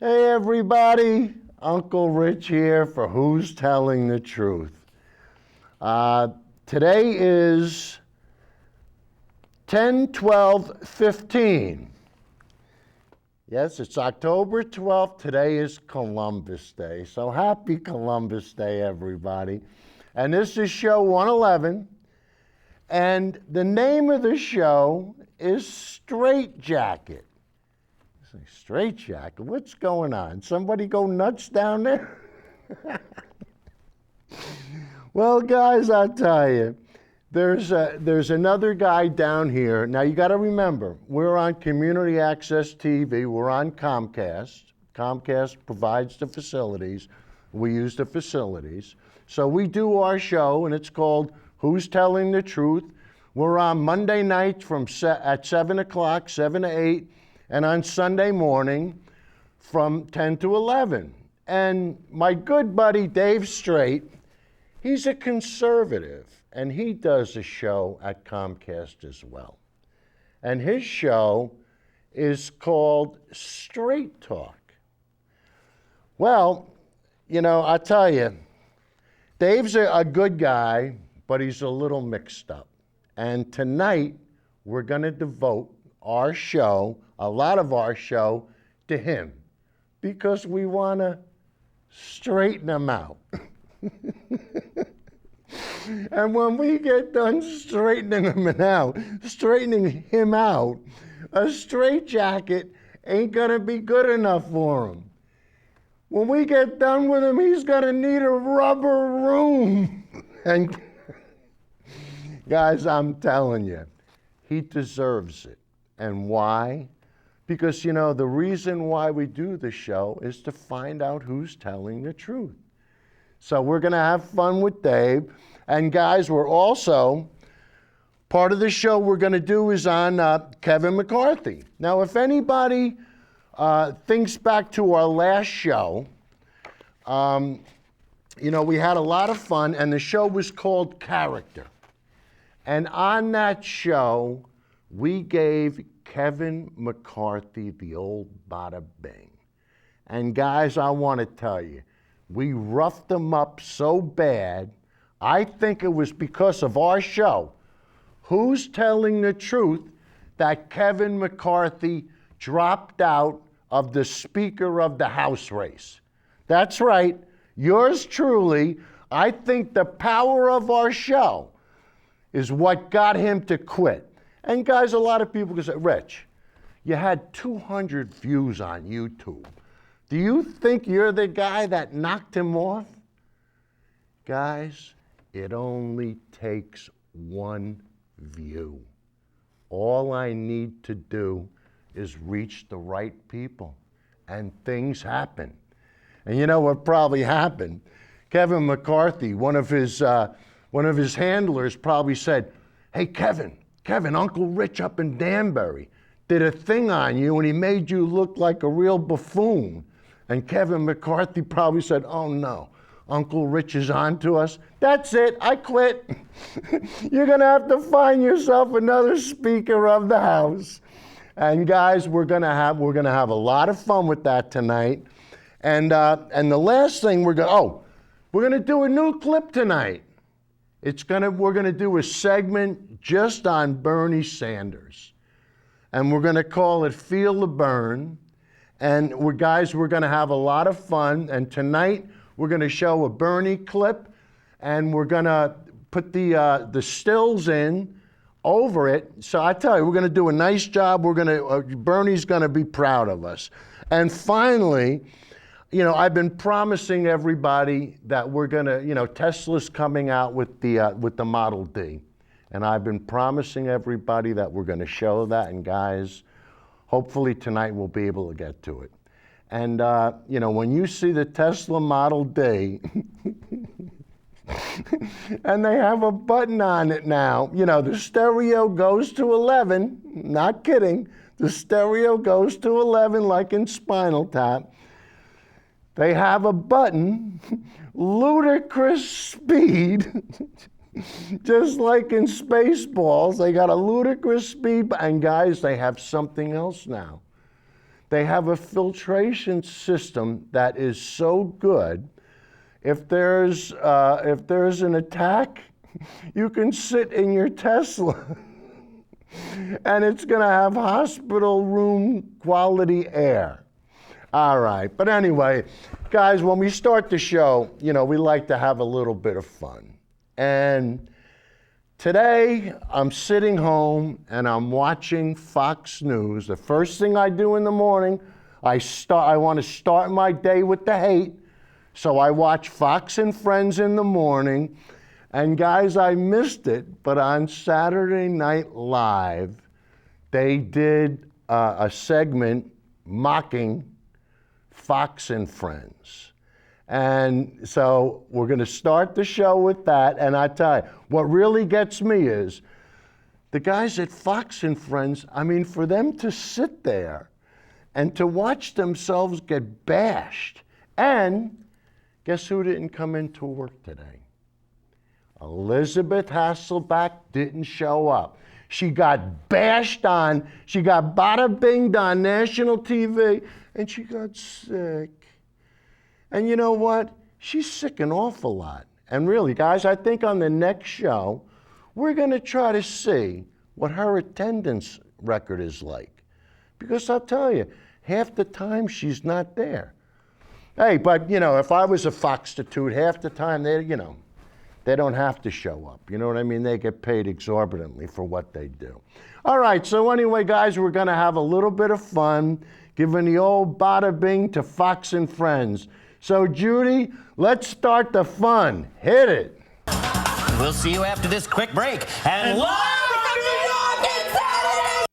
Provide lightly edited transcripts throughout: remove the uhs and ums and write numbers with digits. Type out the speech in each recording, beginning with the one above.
Hey everybody, Uncle Rich here for Who's Telling the Truth. Today is 10/12/15. Yes, it's October 12th. Today is Columbus Day. So happy Columbus Day, everybody. And this is show 111. And the name of the show is Strait-Jacket. Strait-Jacket? What's going on? Somebody go nuts down there? Well, guys, I'll tell you, there's another guy down here. Now, you got to remember, we're on Community Access TV. We're on Comcast. Comcast provides the facilities. We use the facilities. So we do our show, and it's called Who's Telling the Truth? We're on Monday nights at 7 o'clock, 7 to 8. And on Sunday morning from 10 to 11. And my good buddy Dave Strait, he's a conservative, and he does a show at Comcast as well. And his show is called Straight Talk. Well, you know, I tell you, Dave's a good guy, but he's a little mixed up. And tonight, we're going to devote our show, a lot of our show, to him because we want to straighten him out. And when we get done straightening him out, a straitjacket ain't gonna be good enough for him. When we get done with him, he's gonna need a rubber room. And guys, I'm telling you, he deserves it. And why? Because, you know, the reason why we do the show is to find out who's telling the truth. So we're going to have fun with Dave. And guys, we're also, part of the show we're going to do is on Kevin McCarthy. Now, if anybody thinks back to our last show, you know, we had a lot of fun, and the show was called Character. And on that show, we gave Kevin McCarthy the old bada bing. And guys, I want to tell you, we roughed him up so bad, I think it was because of our show, Who's Telling the Truth, that Kevin McCarthy dropped out of the Speaker of the House race. That's right, yours truly. I think the power of our show is what got him to quit. And guys, a lot of people can say, Rich, you had 200 views on YouTube. Do you think you're the guy that knocked him off? Guys, it only takes one view. All I need to do is reach the right people, and things happen. And you know what probably happened? Kevin McCarthy, one of his handlers probably said, hey, Kevin, Uncle Rich up in Danbury did a thing on you and he made you look like a real buffoon. And Kevin McCarthy probably said, oh no, Uncle Rich is on to us. That's it, I quit. You're gonna have to find yourself another Speaker of the House. And guys, we're gonna have a lot of fun with that tonight. And the last thing we're gonna do a new clip tonight. We're gonna do a segment just on Bernie Sanders. And we're gonna call it Feel the Burn. And we're gonna have a lot of fun. And tonight, we're gonna show a Bernie clip, and we're gonna put the stills in over it. So I tell you, we're gonna do a nice job. Bernie's gonna be proud of us. And finally, you know, I've been promising everybody that we're gonna, you know, Tesla's coming out with the Model D. And I've been promising everybody that we're gonna show that, and guys, hopefully tonight we'll be able to get to it. And, you know, when you see the Tesla Model D, and they have a button on it now, you know, the stereo goes to 11, not kidding, the stereo goes to 11 like in Spinal Tap. They have a button, ludicrous speed, just like in Spaceballs. They got a ludicrous speed, and guys, they have something else now. They have a filtration system that is so good. If there's an attack, you can sit in your Tesla and it's gonna have hospital room quality air. All right, but anyway, guys, when we start the show, we like to have a little bit of fun. And today, I'm sitting home and I'm watching Fox News. The first thing I do in the morning, I want to start my day with the hate. So I watch Fox and Friends in the morning. And guys, I missed it, but on Saturday Night Live, they did a segment mocking Fox and Friends. And so we're going to start the show with that. And I tell you, what really gets me is the guys at Fox and Friends, for them to sit there and to watch themselves get bashed. And guess who didn't come into work today? Elizabeth Hasselbeck didn't show up. She got bashed on, she got bada binged on national TV, and she got sick. And you know what? She's sick an awful lot. And really, guys, I think on the next show, we're going to try to see what her attendance record is like. Because I'll tell you, half the time she's not there. Hey, but, if I was a Foxstitute, half the time, they don't have to show up. You know what I mean? They get paid exorbitantly for what they do. All right, so anyway, guys, we're going to have a little bit of fun, giving the old bada bing to Fox and Friends. So, Judy, let's start the fun. Hit it. We'll see you after this quick break. And live from New York, it's Saturday!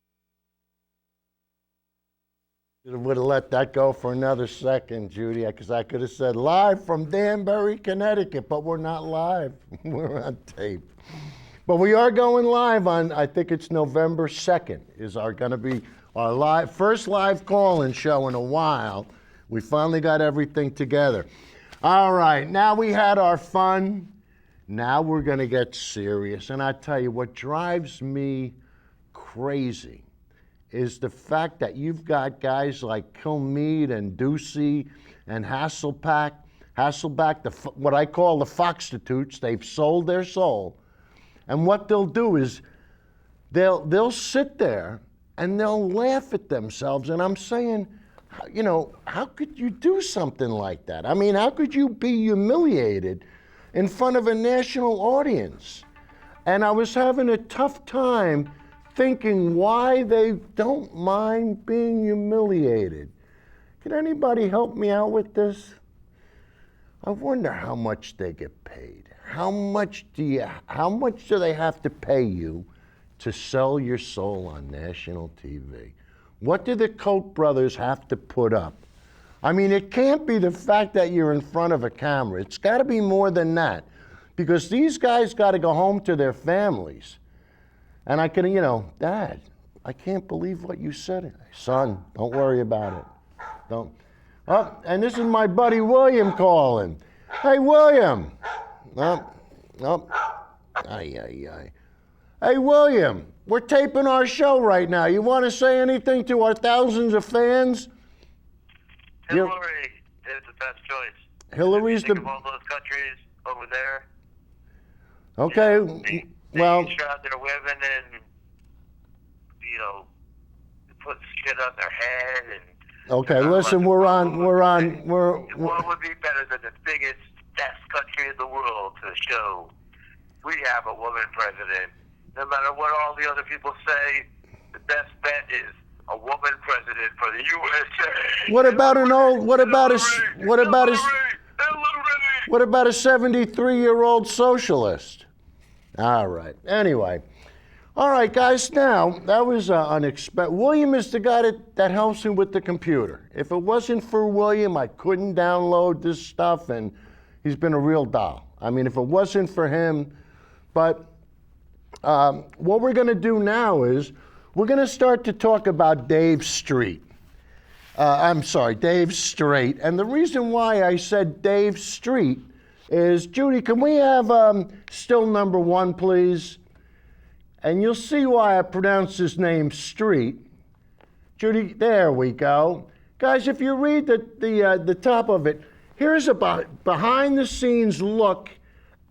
I would have let that go for another second, Judy, because I could have said live from Danbury, Connecticut, but we're not live. We're on tape. But we are going live on, I think it's November 2nd, is going to be our first live call-in show in a while. We finally got everything together. All right, now we had our fun. Now we're going to get serious. And I tell you, what drives me crazy is the fact that you've got guys like Kilmeade and Ducey and Hasselbeck, what I call the Foxstitutes. They've sold their soul. And what they'll do is they'll sit there and they'll laugh at themselves. And I'm saying, how could you do something like that? How could you be humiliated in front of a national audience? And I was having a tough time thinking why they don't mind being humiliated. Can anybody help me out with this? I wonder how much they get paid. How much do they have to pay you to sell your soul on national TV? What do the Koch brothers have to put up? It can't be the fact that you're in front of a camera. It's got to be more than that, because these guys got to go home to their families. And I can, Dad, I can't believe what you said. Son, don't worry about it. Don't. Oh, and this is my buddy William calling. Hey, William. Hey, William, we're taping our show right now. You want to say anything to our thousands of fans? Hillary is the best choice. Hillary's think of all those countries over there. Okay, well, they shot their women and, put shit on their head and. Okay, listen, what would be better than the biggest, best country in the world to show we have a woman president? No matter what all the other people say, the best bet is a woman president for the USA. What about a 73-year-old socialist? All right. Anyway. All right, guys. Now, that was unexpected. William is the guy that helps me with the computer. If it wasn't for William, I couldn't download this stuff, and he's been a real doll. If it wasn't for him. But what we're going to do now is we're going to start to talk about Dave Strait. Dave Strait. And the reason why I said Dave Strait is, Judy, can we have still number 1, please? And you'll see why I pronounce his name Street. Judy, there we go. Guys, if you read the top of it, here's a behind the scenes look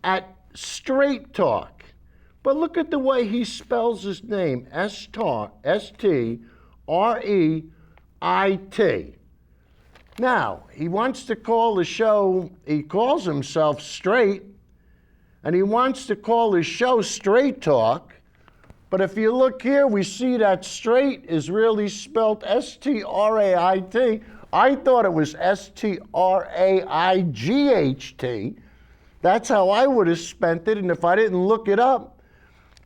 at Straight Talk. But look at the way he spells his name, S-T-R-E-I-T. Now, he wants to call the show, he calls himself Straight, and he wants to call his show Straight Talk. But if you look here, we see that straight is really spelled S-T-R-A-I-T. I thought it was S-T-R-A-I-G-H-T. That's how I would have spent it, and if I didn't look it up.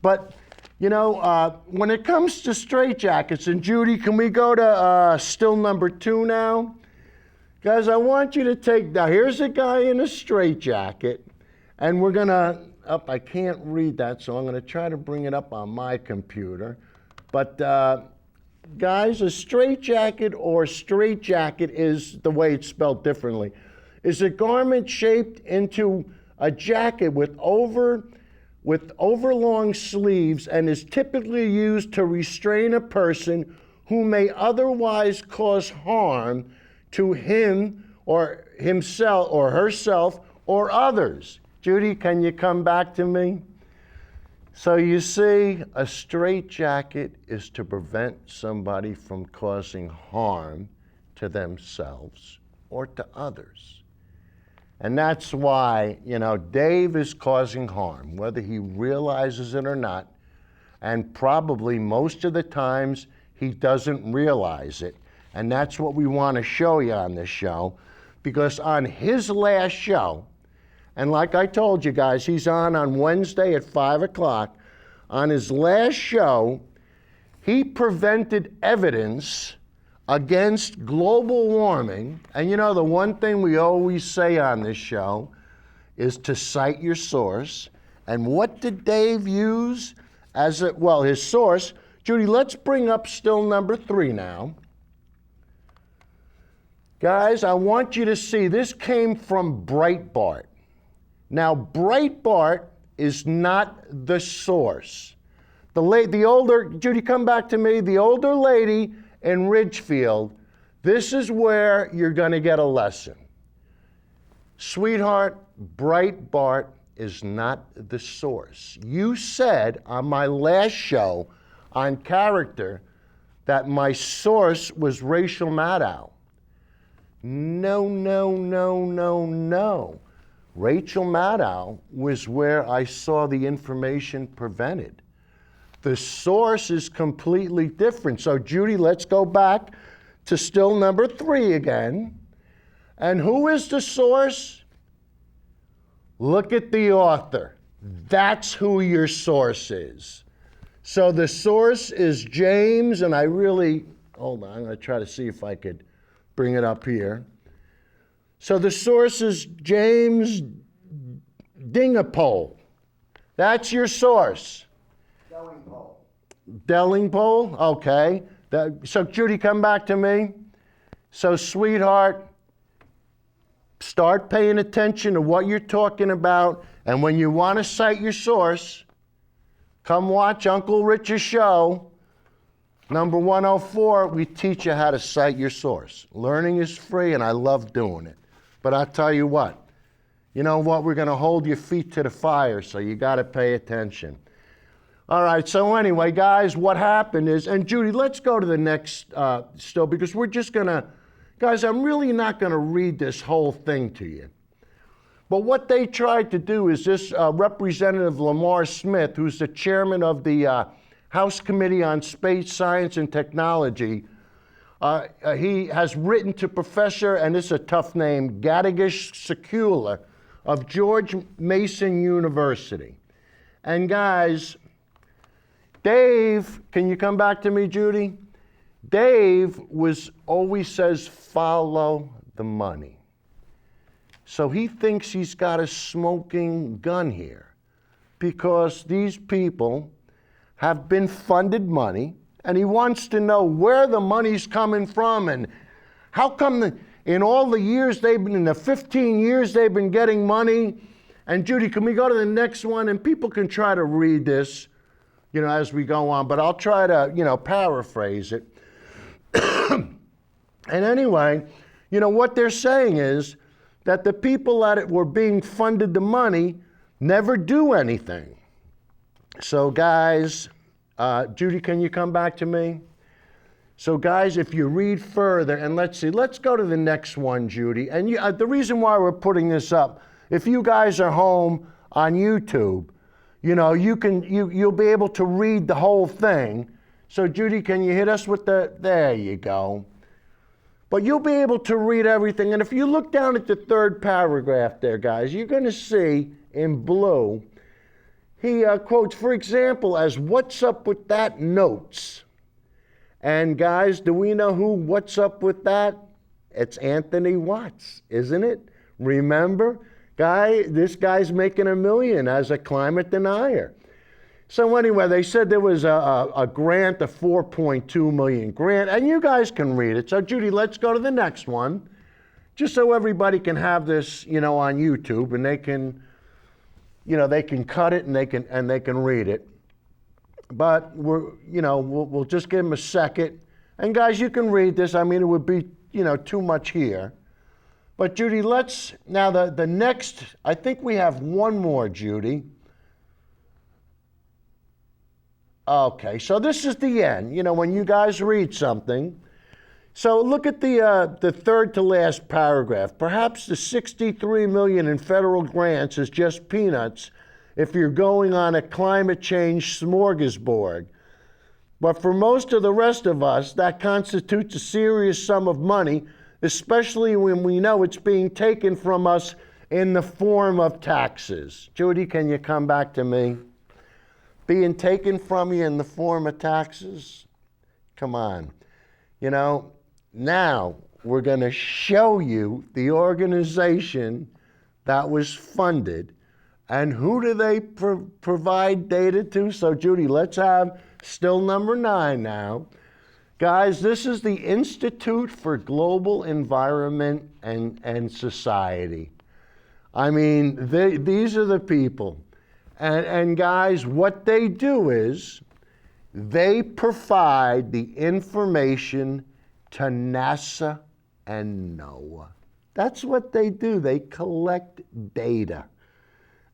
But, you know, when it comes to straitjackets, and Judy, can we go to still number 2 now? Guys, I want you to take, now here's a guy in a straitjacket, and we're gonna, I can't read that, so I'm gonna try to bring it up on my computer. But guys, a straitjacket or straitjacket is, the way it's spelled differently, is a garment shaped into a jacket with overlong sleeves and is typically used to restrain a person who may otherwise cause harm to him or himself or herself or others. Judy, can you come back to me? So you see, a straitjacket is to prevent somebody from causing harm to themselves or to others. And that's why, you know, Dave is causing harm, whether he realizes it or not. And probably most of the times he doesn't realize it. And that's what we want to show you on this show. Because on his last show, and like I told you guys, he's on Wednesday at 5 o'clock. On his last show, he prevented evidence against global warming. And you know, the one thing we always say on this show is to cite your source. And what did Dave use as his source? Judy, let's bring up still number 3 now. Guys, I want you to see, this came from Breitbart. Now, Breitbart is not the source. The older, Judy, come back to me, the older lady in Ridgefield, this is where you're gonna get a lesson. Sweetheart, Breitbart is not the source. You said on my last show on character that my source was Rachel Maddow. No, no, no, no, no. Rachel Maddow was where I saw the information prevented. The source is completely different. So Judy, let's go back to still number 3 again. And who is the source? Look at the author. That's who your source is. So the source is James, and hold on, I'm gonna try to see if I could bring it up here. So the source is James Dingapole. That's your source. Dellingpole, okay. So Judy, come back to me. So sweetheart, start paying attention to what you're talking about, and when you want to cite your source, come watch Uncle Rich's show. Number 104, we teach you how to cite your source. Learning is free, and I love doing it. But I'll tell you what, you know what? We're going to hold your feet to the fire, so you got to pay attention. All right, so anyway, guys, what happened is, and Judy, let's go to the next still, because we're just going to, guys, I'm really not going to read this whole thing to you. But what they tried to do is this Representative Lamar Smith, who's the chairman of the House Committee on Space Science and Technology, he has written to Professor, and this is a tough name, Gadigish Sekula of George Mason University. And guys, Dave, can you come back to me, Judy? Dave always says, follow the money. So he thinks he's got a smoking gun here because these people have been funded money, and he wants to know where the money's coming from and how come in all the years in the 15 years they've been getting money. And Judy, can we go to the next one? And people can try to read this, you know, as we go on, but I'll try to, you know, paraphrase it. And anyway, you know, what they're saying is that the people that were being funded the money never do anything. So guys, Judy, can you come back to me? So guys, if you read further, and let's go to the next one, Judy. And the reason why we're putting this up, if you guys are home on YouTube, you know, you'll be able to read the whole thing. So Judy, can you hit us with there you go. But you'll be able to read everything. And if you look down at the third paragraph there, guys, you're going to see in blue, he quotes, for example, as "What's up with that" notes. And guys, do we know who "What's up with that"? It's Anthony Watts, isn't it? Remember? This guy's making $1 million as a climate denier. So anyway, they said there was a grant, a $4.2 million grant, and you guys can read it. So Judy, let's go to the next one, just so everybody can have this, you know, on YouTube, and they can, you know, they can cut it and they can read it. But we'll just give them a second. And guys, you can read this. I mean, it would be, you know, too much here. But Judy, now the next, I think we have one more, Judy. Okay, so this is the end, you know, when you guys read something. So look at the third to last paragraph. Perhaps the $63 million in federal grants is just peanuts if you're going on a climate change smorgasbord. But for most of the rest of us, that constitutes a serious sum of money, especially when we know it's being taken from us in the form of taxes. Judy, can you come back to me? Being taken from you in the form of taxes? Come on. You know, now we're going to show you the organization that was funded and who do they provide data to. So Judy, let's have still number 9 now. Guys, this is the Institute for Global Environment and Society. I mean, these are the people. And guys, what they do is they provide the information to NASA and NOAA. That's what they do. They collect data.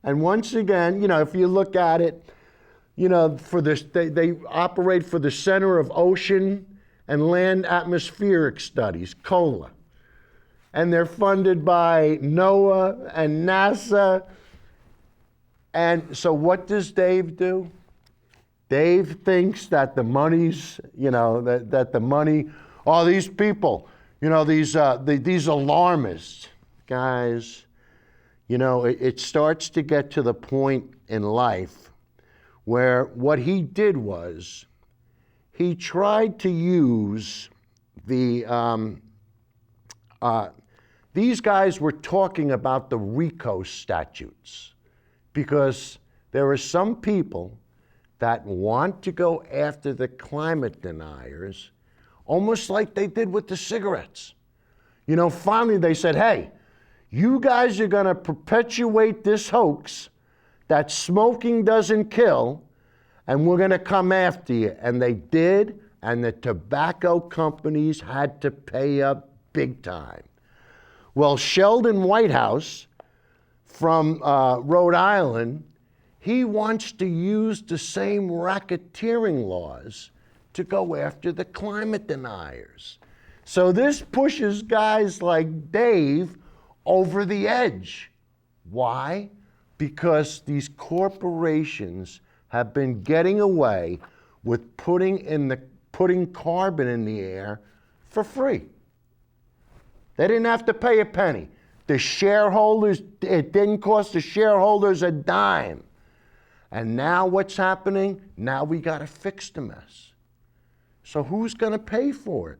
And once again, you know, if you look at it, you know, for this, they operate for the Center of Ocean and Land Atmospheric Studies, COLA. And they're funded by NOAA and NASA. And so what does Dave do? Dave thinks that the money's, you know, that the money, all these people, you know, these alarmists, guys, you know, it starts to get to the point in life where what he did was he tried to use these guys were talking about the RICO statutes. Because there are some people that want to go after the climate deniers, almost like they did with the cigarettes. You know, finally they said, hey, you guys are going to perpetuate this hoax that smoking doesn't kill, and we're going to come after you. And they did, and the tobacco companies had to pay up big time. Well, Sheldon Whitehouse from Rhode Island, he wants to use the same racketeering laws to go after the climate deniers. So this pushes guys like Dave over the edge. Why? Because these corporations have been getting away with putting carbon in the air for free. They didn't have to pay a penny. The shareholders, it didn't cost the shareholders a dime. And now what's happening? Now we got to fix the mess. So who's going to pay for it?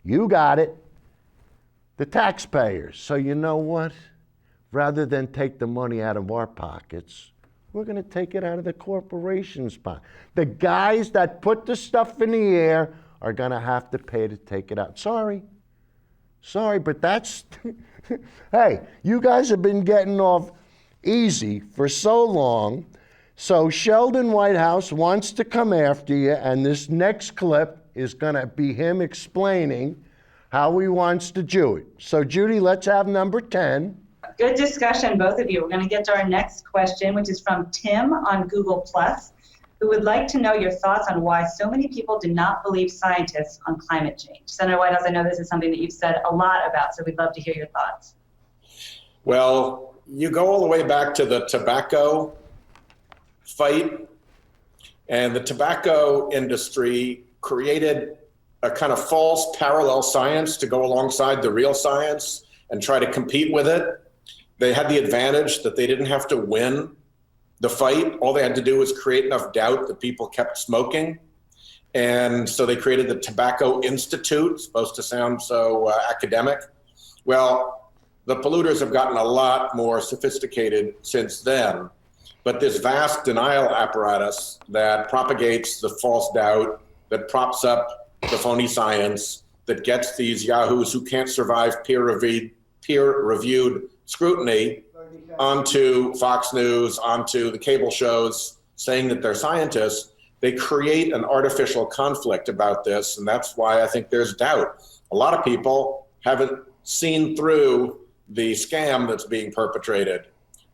You got it. The taxpayers. So you know what? Rather than take the money out of our pockets, we're going to take it out of the corporation's pocket. The guys that put the stuff in the air are going to have to pay to take it out. Sorry, but that's, hey, you guys have been getting off easy for so long. So Sheldon Whitehouse wants to come after you, and this next clip is going to be him explaining how he wants to do it. So Judy, let's have number 10. Good discussion, both of you. We're going to get to our next question, which is from Tim on Google+, who would like to know your thoughts on why so many people do not believe scientists on climate change. Senator Whitehouse, I know this is something that you've said a lot about, so we'd love to hear your thoughts. Well, you go all the way back to the tobacco fight, and the tobacco industry created a kind of false parallel science to go alongside the real science and try to compete with it. They had the advantage that they didn't have to win the fight. All they had to do was create enough doubt that people kept smoking. And so they created the Tobacco Institute, supposed to sound so academic. Well, the polluters have gotten a lot more sophisticated since then. But this vast denial apparatus that propagates the false doubt, that props up the phony science, that gets these yahoos who can't survive peer-reviewed scrutiny onto Fox News, onto the cable shows, saying that they're scientists, they create an artificial conflict about this, and that's why I think there's doubt. A lot of people haven't seen through the scam that's being perpetrated.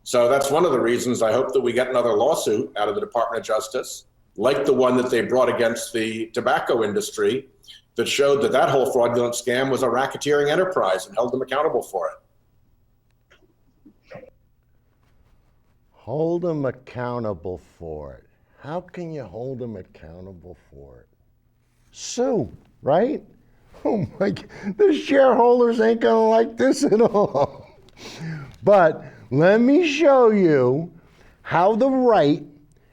So that's one of the reasons I hope that we get another lawsuit out of the Department of Justice, like the one that they brought against the tobacco industry, that showed that that whole fraudulent scam was a racketeering enterprise and held them accountable for it. Hold them accountable for it. How can you hold them accountable for it? Sue, right? Oh my God, the shareholders ain't gonna like this at all. But let me show you how the right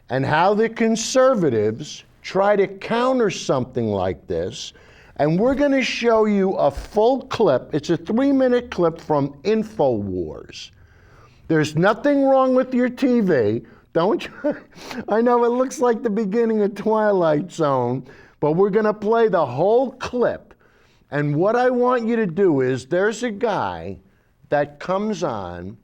and how the conservatives try to counter something like this. And we're gonna show you a full clip. It's a 3-minute clip from InfoWars. There's nothing wrong with your TV. Don't you? I know it looks like the beginning of Twilight Zone, but we're going to play the whole clip. And what I want you to do is, there's a guy that comes on,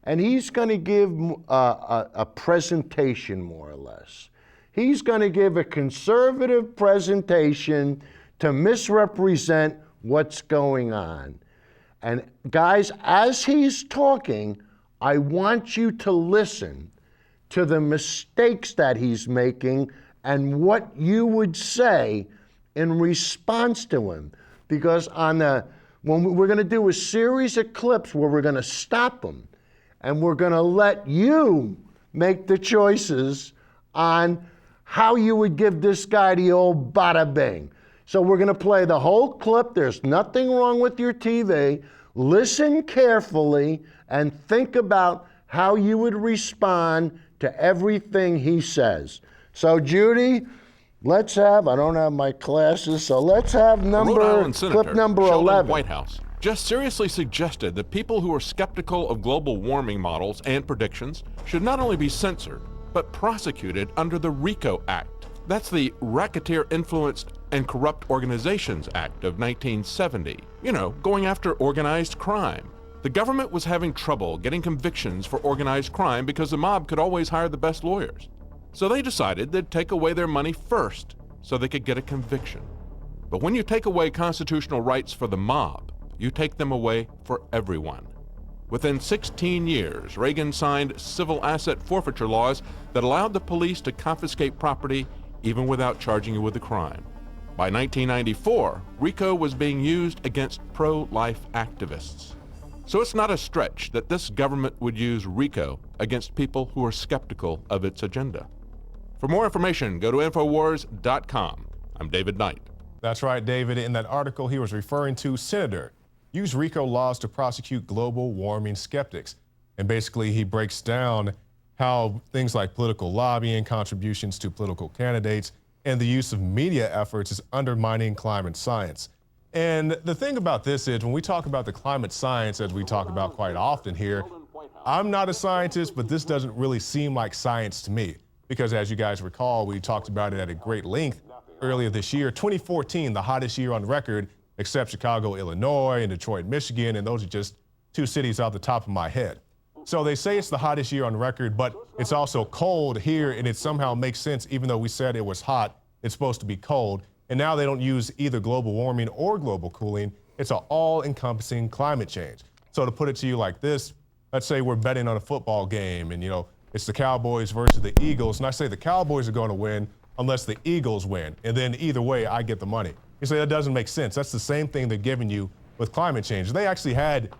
and he's going to give a presentation, more or less. He's going to give a conservative presentation to misrepresent what's going on. And guys, as he's talking, I want you to listen to the mistakes that he's making and what you would say in response to him. Because we're going to do a series of clips where we're going to stop him and we're going to let you make the choices on how you would give this guy the old bada bing. So we're going to play the whole clip. There's nothing wrong with your TV. Listen carefully and think about how you would respond to everything he says. So Judy, let's have, I don't have my glasses, so let's have clip number 11. Whitehouse just seriously suggested that people who are skeptical of global warming models and predictions should not only be censored, but prosecuted under the RICO Act. That's the Racketeer Influenced and Corrupt Organizations Act of 1970. You know, going after organized crime. The government was having trouble getting convictions for organized crime because the mob could always hire the best lawyers. So they decided they'd take away their money first so they could get a conviction. But when you take away constitutional rights for the mob, you take them away for everyone. Within 16 years, Reagan signed civil asset forfeiture laws that allowed the police to confiscate property even without charging you with a crime. By 1994, RICO was being used against pro-life activists. So it's not a stretch that this government would use RICO against people who are skeptical of its agenda. For more information, go to Infowars.com. I'm David Knight. That's right, David. In that article, he was referring to Senator use RICO laws to prosecute global warming skeptics. And basically, he breaks down how things like political lobbying, contributions to political candidates, and the use of media efforts is undermining climate science. And the thing about this is, when we talk about the climate science, as we talk about quite often here, I'm not a scientist, but this doesn't really seem like science to me. Because as you guys recall, we talked about it at a great length earlier this year. 2014, the hottest year on record, except Chicago, Illinois, and Detroit, Michigan, and those are just two cities off the top of my head. So they say it's the hottest year on record, but it's also cold here, and it somehow makes sense, even though we said it was hot, it's supposed to be cold. And now they don't use either global warming or global cooling. It's an all-encompassing climate change. So to put it to you like this, let's say we're betting on a football game and, it's the Cowboys versus the Eagles. And I say the Cowboys are going to win unless the Eagles win. And then either way, I get the money. You say that doesn't make sense. That's the same thing they're giving you with climate change. They actually had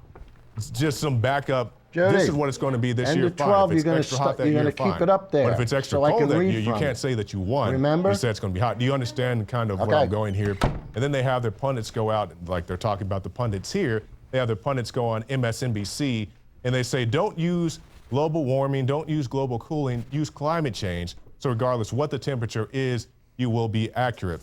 just some backup. Jody, this is what it's going to be this year. end of 12, Fine. If you're it's extra hot that going year, to keep fine. it up there. But if it's extra so I cold can that read year, you from can't it. say that you won. Remember? You said it's going to be hot. Do you understand kind of where I'm going here? And then they have their pundits go out, like they're talking about the pundits here. They have their pundits go on MSNBC, and they say, don't use global warming, don't use global cooling, use climate change. So regardless what the temperature is, you will be accurate.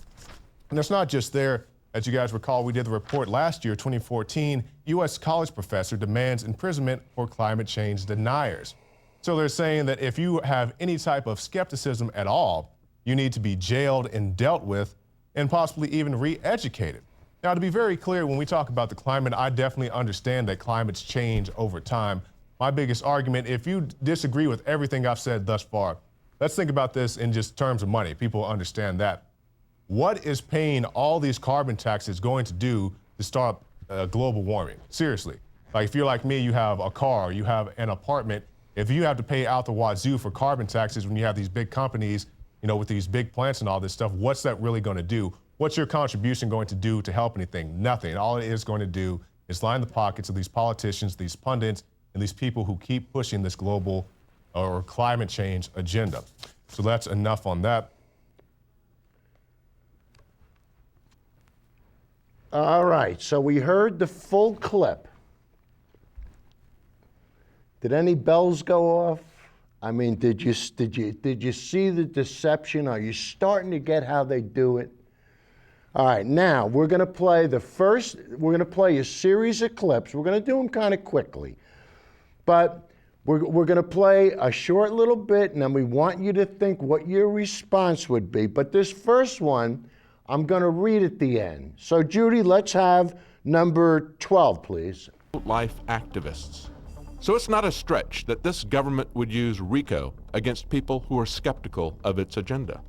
And it's not just there. As you guys recall, we did the report last year, 2014, U.S. college professor demands imprisonment for climate change deniers. So they're saying that if you have any type of skepticism at all, you need to be jailed and dealt with and possibly even re-educated. Now, to be very clear, when we talk about the climate, I definitely understand that climates change over time. My biggest argument, if you disagree with everything I've said thus far, let's think about this in just terms of money. People understand that. What is paying all these carbon taxes going to do to stop global warming? Seriously. Like if you're like me, you have a car, you have an apartment. If you have to pay out the wazoo for carbon taxes when you have these big companies, with these big plants and all this stuff, what's that really going to do? What's your contribution going to do to help anything? Nothing. All it is going to do is line the pockets of these politicians, these pundits, and these people who keep pushing this global or climate change agenda. So that's enough on that. All right, so we heard the full clip. Did any bells go off? I mean, did you see the deception? Are you starting to get how they do it? All right, now we're going to play we're going to play a series of clips. We're going to do them kind of quickly. But we're going to play a short little bit, and then we want you to think what your response would be. But this first one, I'm going to read at the end. So, Judy, let's have number 12, please. Life activists. So it's not a stretch that this government would use RICO against people who are skeptical of its agenda.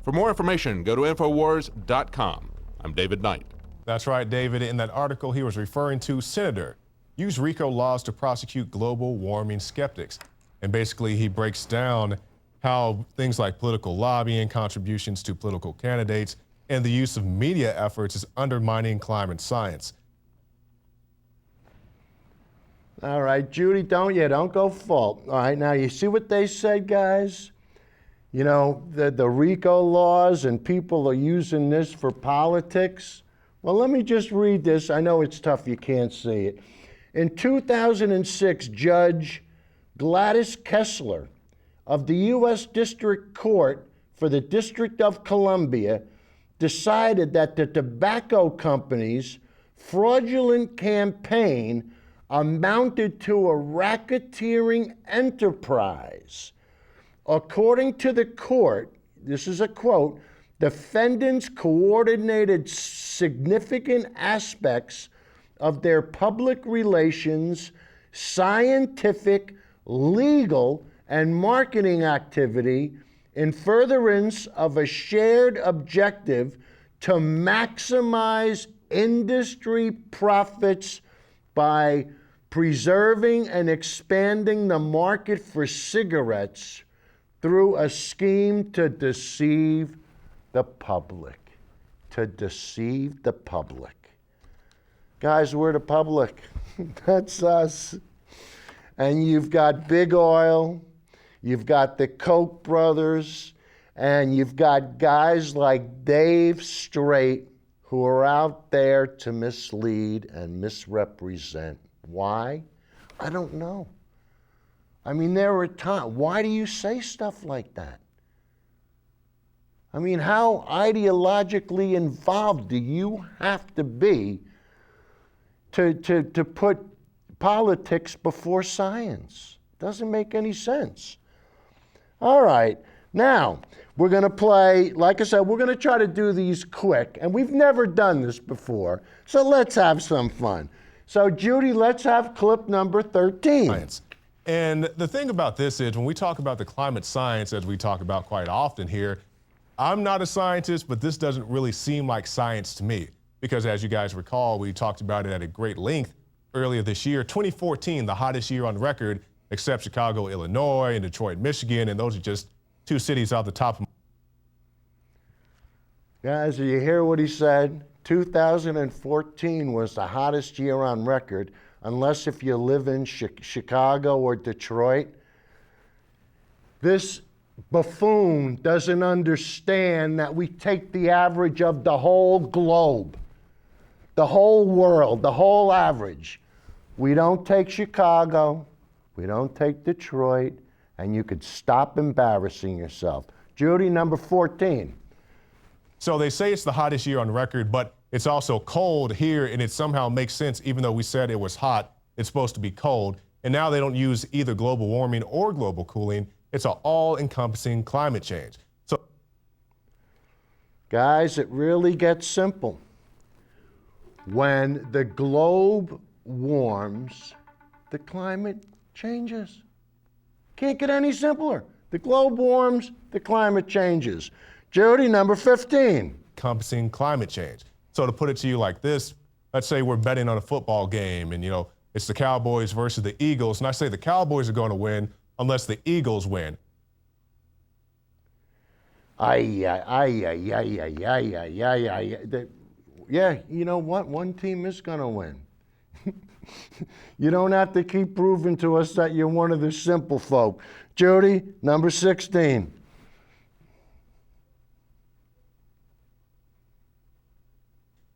For more information, go to Infowars.com. I'm David Knight. That's right, David. In that article, he was referring to Senator use RICO laws to prosecute global warming skeptics. And basically, he breaks down how things like political lobbying, contributions to political candidates, and the use of media efforts is undermining climate science. All right, Judy, don't go full. All right, now you see what they said, guys? The RICO laws and people are using this for politics. Well, let me just read this. I know it's tough, you can't see it. In 2006, Judge Gladys Kessler of the U.S. District Court for the District of Columbia decided that the tobacco company's fraudulent campaign amounted to a racketeering enterprise. According to the court, this is a quote, defendants coordinated significant aspects of their public relations, scientific, legal, and marketing activity in furtherance of a shared objective to maximize industry profits by preserving and expanding the market for cigarettes through a scheme to deceive the public. To deceive the public. Guys, we're the public. That's us. And you've got big oil, you've got the Koch brothers, and you've got guys like Dave Strait who are out there to mislead and misrepresent. Why? I don't know. I mean, there are times, why do you say stuff like that? I mean, how ideologically involved do you have to be to put politics before science? Doesn't make any sense. All right, now we're going to play, like I said, we're going to try to do these quick, and we've never done this before, so let's have some fun. So, Judy, let's have clip number 13. Science. And the thing about this is when we talk about the climate science, as we talk about quite often here, I'm not a scientist, but this doesn't really seem like science to me. Because as you guys recall, we talked about it at a great length earlier this year. 2014, the hottest year on record, except Chicago, Illinois, and Detroit, Michigan, and those are just two cities off the top of. Guys, you hear what he said? 2014 was the hottest year on record, unless if you live in Chicago or Detroit. This buffoon doesn't understand that we take the average of the whole globe, the whole world, the whole average. We don't take Chicago, we don't take Detroit, and you could stop embarrassing yourself. Judy, number 14. So they say it's the hottest year on record, but it's also cold here, and it somehow makes sense. Even though we said it was hot, it's supposed to be cold. And now they don't use either global warming or global cooling. It's an all-encompassing climate change. So, guys, it really gets simple. When the globe warms, the climate changes. Can't get any simpler. The globe warms, the climate changes. Jody, number 15. Encompassing climate change. So to put it to you like this, let's say we're betting on a football game and, it's the Cowboys versus the Eagles. And I say the Cowboys are going to win unless the Eagles win. Yeah, you know what? One team is going to win. You don't have to keep proving to us that you're one of the simple folk. Jody, number 16.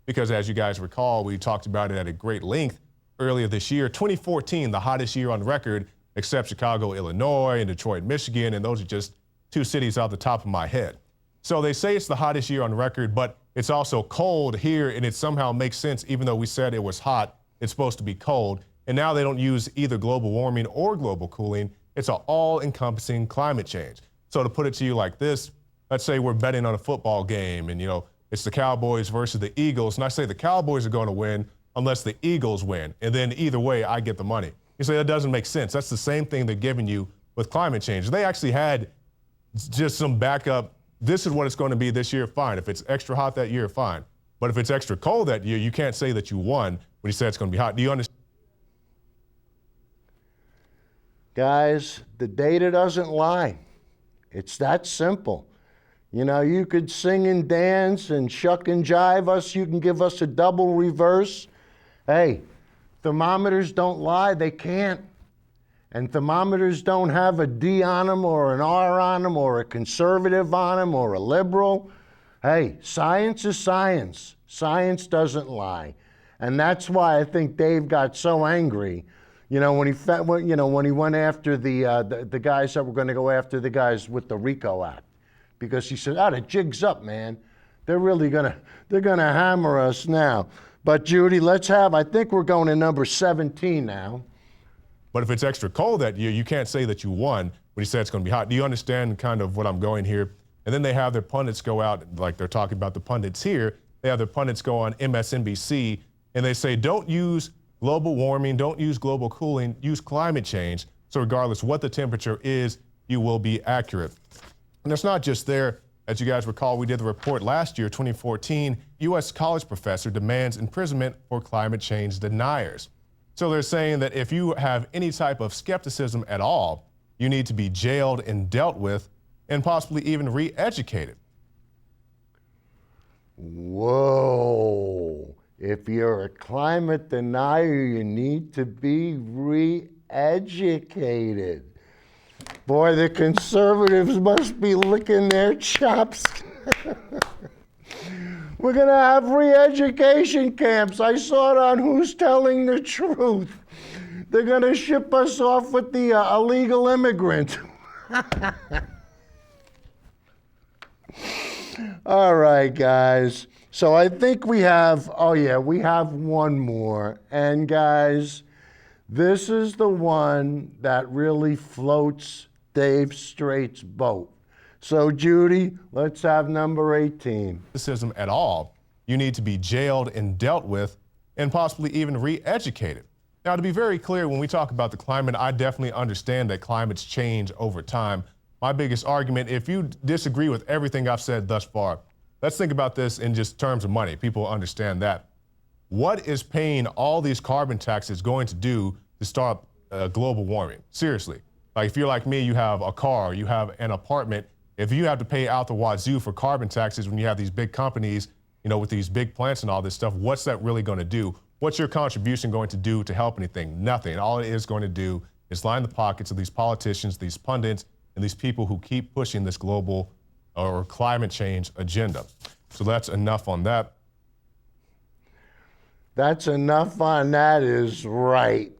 Because as you guys recall, we talked about it at a great length earlier this year. 2014, the hottest year on record, except Chicago, Illinois, and Detroit, Michigan, and those are just two cities off the top of my head. So they say it's the hottest year on record, but it's also cold here, and it somehow makes sense. Even though we said it was hot, it's supposed to be cold. And now they don't use either global warming or global cooling. It's an all-encompassing climate change. So to put it to you like this, let's say we're betting on a football game and, it's the Cowboys versus the Eagles. And I say the Cowboys are going to win unless the Eagles win. And then either way, I get the money. You say that doesn't make sense. That's the same thing they're giving you with climate change. They actually had just some backup. This is what it's going to be this year, fine. If it's extra hot that year, fine. But if it's extra cold that year, you can't say that you won when you said it's going to be hot. Do you understand? Guys, the data doesn't lie. It's that simple. You could sing and dance and shuck and jive us. You can give us a double reverse. Hey, thermometers don't lie. They can't. And thermometers don't have a D on them or an R on them or a conservative on them or a liberal. Hey, science is science. Science doesn't lie. And that's why I think Dave got so angry, when he went after the guys that were going to go after the guys with the RICO Act. Because he said, the jig's up, man. They're gonna hammer us now. But Judy, I think we're going to number 17 now. But if it's extra cold that year, you can't say that you won when you said it's going to be hot. Do you understand kind of what I'm going here? And then they have their pundits go out, like they're talking about the pundits here. They have their pundits go on MSNBC, and they say, don't use global warming, don't use global cooling, use climate change. So regardless what the temperature is, you will be accurate. And it's not just there. As you guys recall, we did the report last year, 2014. U.S. college professor demands imprisonment for climate change deniers. So they're saying that if you have any type of skepticism at all, you need to be jailed and dealt with and possibly even re-educated. Whoa. If you're a climate denier, you need to be re-educated. Boy, the conservatives must be licking their chops. We're going to have re-education camps. I saw it on Who's Telling the Truth. They're going to ship us off with the illegal immigrant. All right, guys. So I think we have one more. And guys, this is the one that really floats Dave Straight's boat. So Judy, let's have number 18. Skepticism at all, you need to be jailed and dealt with and possibly even re-educated. Now, to be very clear, when we talk about the climate, I definitely understand that climates change over time. my biggest argument. If you disagree with everything I've said thus far, let's think about this in just terms of money. People understand that. What is paying all these carbon taxes going to do to stop global warming? Seriously. Like if you're like me, you have a car, you have an apartment. If you have to pay out the wazoo for carbon taxes when you have these big companies, you know, with these big plants and all this stuff, what's that really going to do? What's your contribution going to do to help anything? Nothing. All it is going to do is line the pockets of these politicians, these pundits, and these people who keep pushing this global or climate change agenda. So that's enough on that. That's enough on that is right.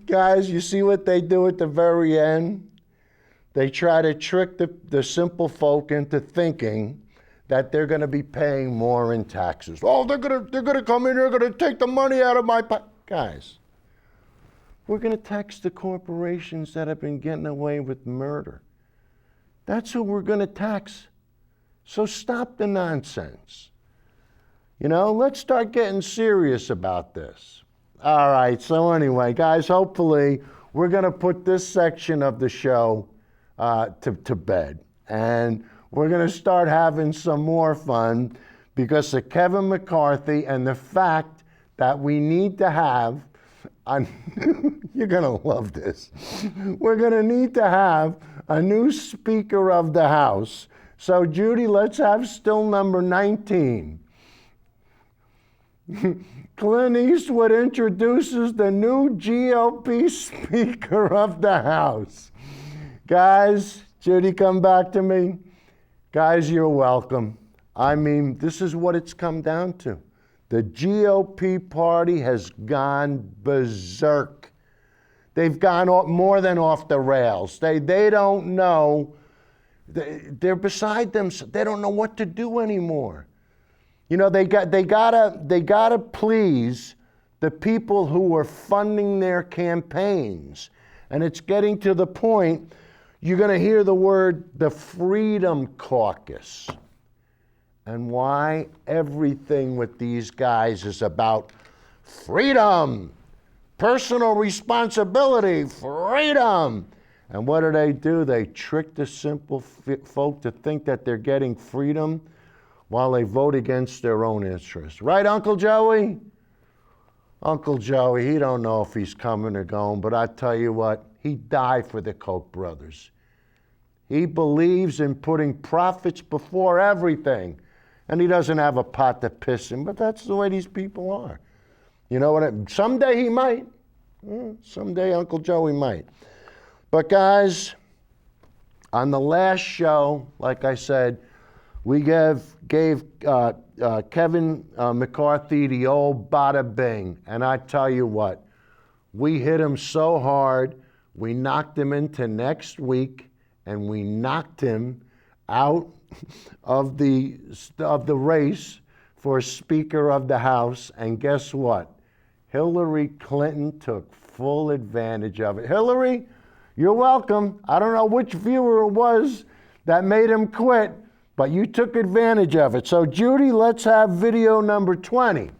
Guys, you see what they do at the very end? They try to trick the simple folk into thinking that they're going to be paying more in taxes. Oh, they're going to come in, they're going to take the money out of my pocket. Guys, we're going to tax the corporations that have been getting away with murder. That's who we're going to tax. So stop the nonsense. You know, let's start getting serious about this. All right, so anyway, guys, hopefully we're going to put this section of the show to bed. And we're going to start having some more fun because of Kevin McCarthy and the fact that we need to have, you're going to love this, we're going to need to have a new Speaker of the House. So Judy, let's have still number 19. Clint Eastwood introduces the new GOP Speaker of the House. Guys, Judy, come back to me. Guys, you're welcome. I mean, this is what it's come down to. The GOP party has gone berserk. They've gone more than off the rails. They don't know. They're beside themselves. They don't know what to do anymore. You know, they gotta please the people who are funding their campaigns. And it's getting to the point, you're gonna hear the word, the Freedom Caucus. And why? Everything with these guys is about freedom, personal responsibility, freedom. And what do? They trick the simple folk to think that they're getting freedom while they vote against their own interests. Right, Uncle Joey? Uncle Joey, he don't know if he's coming or going, but I tell you what, he died for the Koch brothers. He believes in putting profits before everything. And he doesn't have a pot to piss in, but that's the way these people are. You know what? Someday he might. Someday Uncle Joey might. But guys, on the last show, like I said, we gave Kevin McCarthy the old bada bing. And I tell you what, we hit him so hard, we knocked him into next week, and we knocked him out of the race for Speaker of the House. And guess what? Hillary Clinton took full advantage of it. Hillary, you're welcome. I don't know which viewer it was that made him quit, but you took advantage of it. So Judy, let's have video number 20.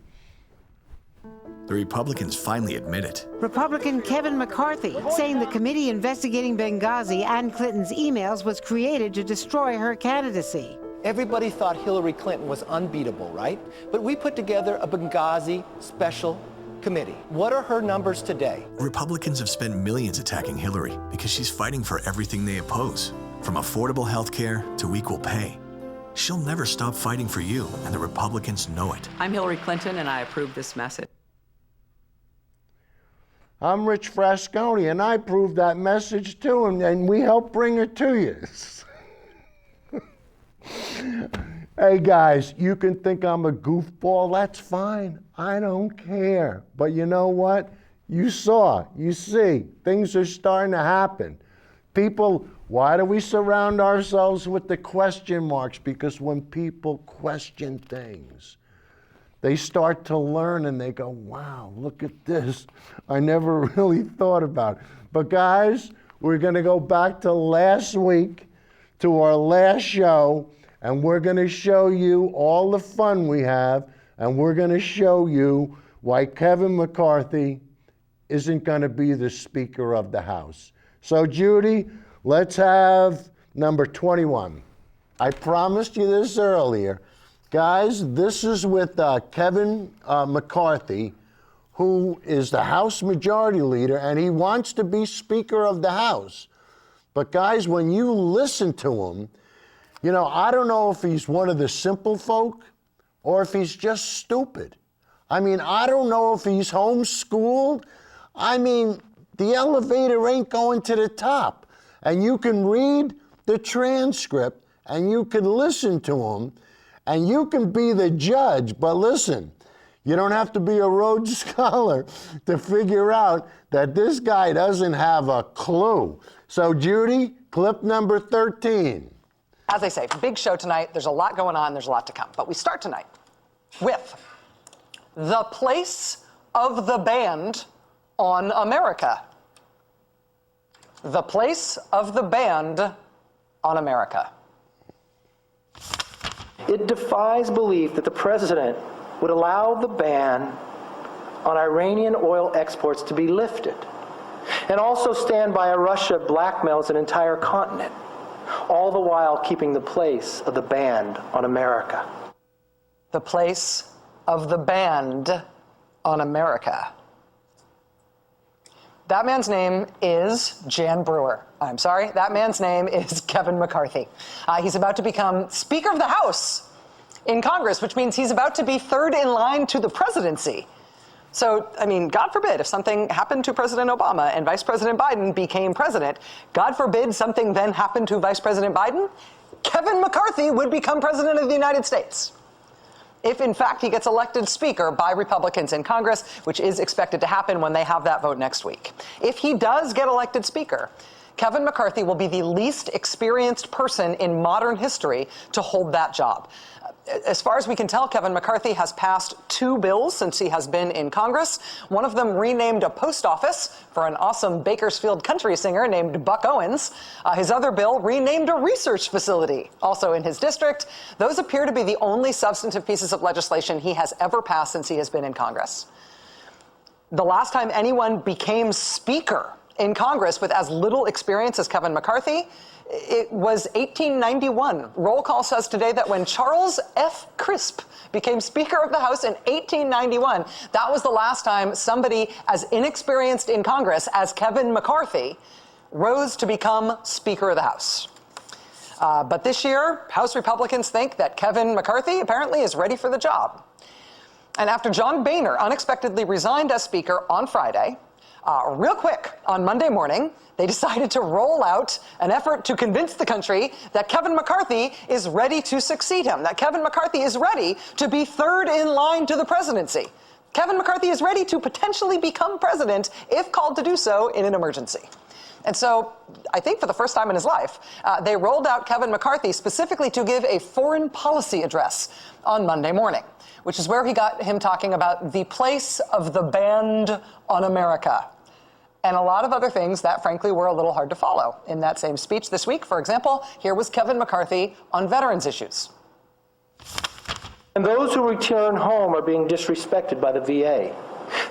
The Republicans finally admit it. Republican Kevin McCarthy saying the committee investigating Benghazi and Clinton's emails was created to destroy her candidacy. Everybody thought Hillary Clinton was unbeatable, right? But we put together a Benghazi special committee. What are her numbers today? Republicans have spent millions attacking Hillary because she's fighting for everything they oppose, from affordable health care to equal pay. She'll never stop fighting for you, and the Republicans know it. I'm Hillary Clinton, and I approve this message. I'm Rich Frasconi, and I proved that message too, and we helped bring it to you. Hey guys, you can think I'm a goofball, that's fine. I don't care. But you know what? You see, things are starting to happen. People, why do we surround ourselves with the question marks? Because when people question things, they start to learn and they go, wow, look at this. I never really thought about it. But guys, we're going to go back to last week, to our last show, and we're going to show you all the fun we have, and we're going to show you why Kevin McCarthy isn't going to be the Speaker of the House. So Judy, let's have number 21. I promised you this earlier. Guys, this is with Kevin McCarthy, who is the House Majority Leader, and he wants to be Speaker of the House. But guys, when you listen to him, you know, I don't know if he's one of the simple folk or if he's just stupid. I mean, I don't know if he's homeschooled. I mean, the elevator ain't going to the top. And you can read the transcript and you can listen to him and you can be the judge. But listen, you don't have to be a Rhodes Scholar to figure out that this guy doesn't have a clue. So Judy, clip number 13. As I say, big show tonight. There's a lot going on. There's a lot to come. But we start tonight with the place of the band on America. The place of the band on America. It defies belief that the president would allow the ban on Iranian oil exports to be lifted, and also stand by a Russia blackmails an entire continent, all the while keeping the place of the band on America. The place of the band on America. That man's name is Jan Brewer. I'm sorry, that man's name is Kevin McCarthy. He's about to become Speaker of the House in Congress, which means he's about to be third in line to the presidency. So, I mean, God forbid if something happened to President Obama and Vice President Biden became president, God forbid something then happened to Vice President Biden, Kevin McCarthy would become president of the United States. If, in fact, he gets elected Speaker by Republicans in Congress, which is expected to happen when they have that vote next week. If he does get elected Speaker, Kevin McCarthy will be the least experienced person in modern history to hold that job. As far as we can tell, Kevin McCarthy has passed 2 bills since he has been in Congress. One of them renamed a post office for an awesome Bakersfield country singer named Buck Owens. His other bill renamed a research facility, also in his district. Those appear to be the only substantive pieces of legislation he has ever passed since he has been in Congress. The last time anyone became Speaker in Congress with as little experience as Kevin McCarthy, it was 1891. Roll call says today that when Charles F. Crisp became Speaker of the House in 1891, that was the last time somebody as inexperienced in Congress as Kevin McCarthy rose to become Speaker of the House. But this year, House Republicans think that Kevin McCarthy apparently is ready for the job. And after John Boehner unexpectedly resigned as Speaker on Friday, real quick, on Monday morning, they decided to roll out an effort to convince the country that Kevin McCarthy is ready to succeed him, that Kevin McCarthy is ready to be third in line to the presidency. Kevin McCarthy is ready to potentially become president if called to do so in an emergency. And so, I think for the first time in his life, they rolled out Kevin McCarthy specifically to give a foreign policy address on Monday morning, which is where he got him talking about the place of the band on America. And a lot of other things that, frankly, were a little hard to follow. In that same speech this week, for example, here was Kevin McCarthy on veterans issues. And those who return home are being disrespected by the VA.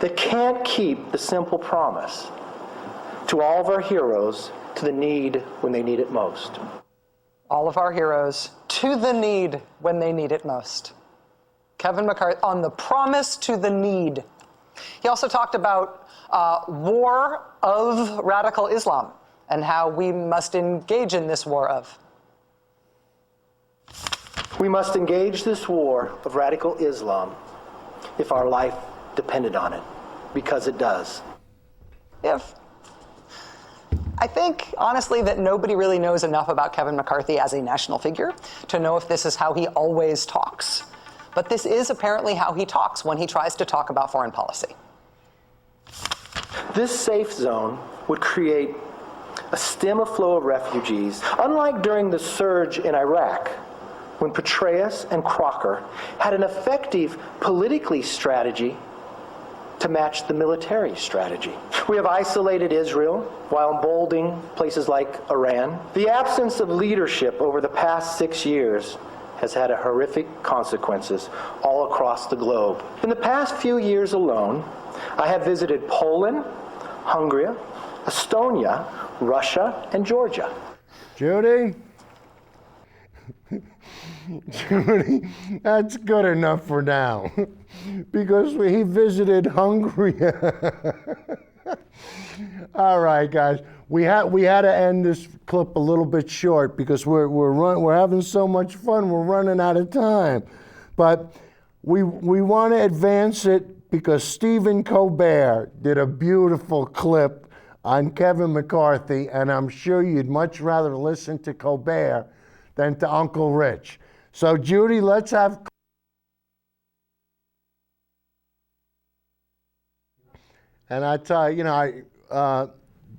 They can't keep the simple promise to all of our heroes to the need when they need it most. All of our heroes to the need when they need it most. Kevin McCarthy on the promise to the need. He also talked about war of radical Islam and how we must engage in this war of. We must engage this war of radical Islam if our life depended on it, because it does. I think, honestly, that nobody really knows enough about Kevin McCarthy as a national figure to know if this is how he always talks. But this is apparently how he talks when he tries to talk about foreign policy. This safe zone would create a stem of flow of refugees, unlike during the surge in Iraq, when Petraeus and Crocker had an effective politically strategy to match the military strategy. We have isolated Israel while emboldening places like Iran. The absence of leadership over the past 6 years has had horrific consequences all across the globe. In the past few years alone, I have visited Poland, Hungary, Estonia, Russia, and Georgia. Judy? Judy, that's good enough for now. Because he visited Hungary. All right, guys. We had to end this clip a little bit short because we're having so much fun. We're running out of time, but we want to advance it because Stephen Colbert did a beautiful clip on Kevin McCarthy, and I'm sure you'd much rather listen to Colbert than to Uncle Rich. So, Judy, let's have. And I tell you,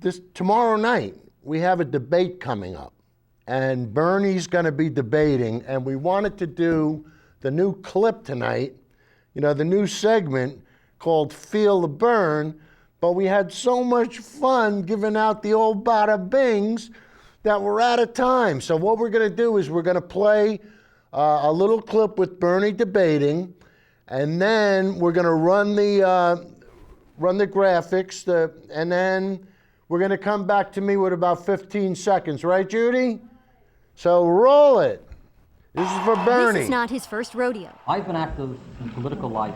this tomorrow night we have a debate coming up, and Bernie's going to be debating, and we wanted to do the new clip tonight, the new segment called Feel the Burn, but we had so much fun giving out the old bada bings that we're out of time. So what we're going to do is we're going to play a little clip with Bernie debating, and then we're going to run the graphics, and then we're going to come back to me with about 15 seconds. Right, Judy? So roll it. This is for Bernie. This is not his first rodeo. I've been active in political life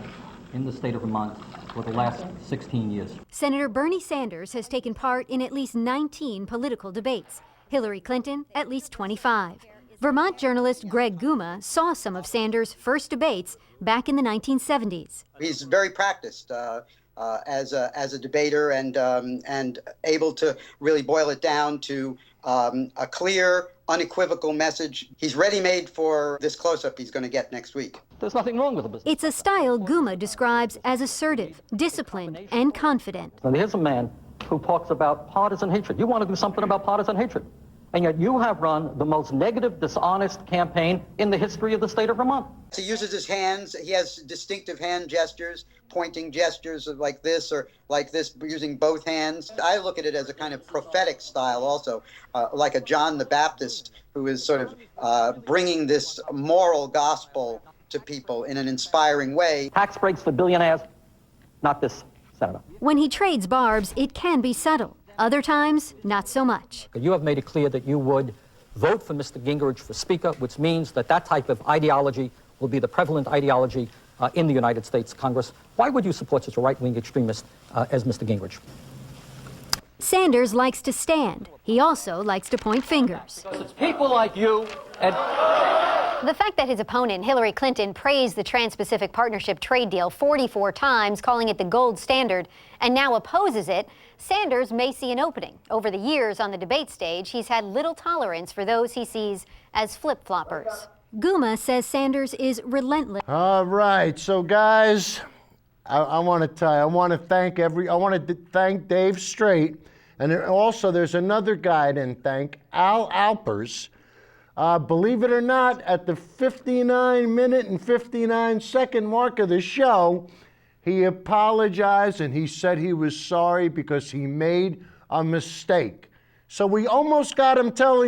in the state of Vermont for the last 16 years. Senator Bernie Sanders has taken part in at least 19 political debates. Hillary Clinton, at least 25. Vermont journalist Greg Guma saw some of Sanders' first debates back in the 1970s. He's very practiced as a debater and able to really boil it down to a clear, unequivocal message. He's ready-made for this close-up he's going to get next week. There's nothing wrong with the business. It's a style Guma describes as assertive, disciplined, and confident. And here's a man who talks about partisan hatred. You want to do something about partisan hatred. And yet you have run the most negative, dishonest campaign in the history of the state of Vermont. He uses his hands. He has distinctive hand gestures, pointing gestures like this or like this, using both hands. I look at it as a kind of prophetic style also, like a John the Baptist who is sort of bringing this moral gospel to people in an inspiring way. Tax breaks for billionaires, not this senator. When he trades barbs, it can be subtle. Other times, not so much. You have made it clear that you would vote for Mr. Gingrich for Speaker, which means that that type of ideology will be the prevalent ideology in the United States Congress. Why would you support such a right-wing extremist as Mr. Gingrich? Sanders likes to stand. He also likes to point fingers. It's people like you and... The fact that his opponent, Hillary Clinton, praised the Trans-Pacific Partnership trade deal 44 times, calling it the gold standard, and now opposes it, Sanders may see an opening. Over the years on the debate stage, he's had little tolerance for those he sees as flip-floppers. Guma says Sanders is relentless. All right, so guys, I want to tell you, I want to thank Dave Strait, and also there's another guy I didn't thank, Al Alpers. Believe it or not, at the 59-minute and 59-second mark of the show, he apologized and he said he was sorry because he made a mistake. So we almost got him telling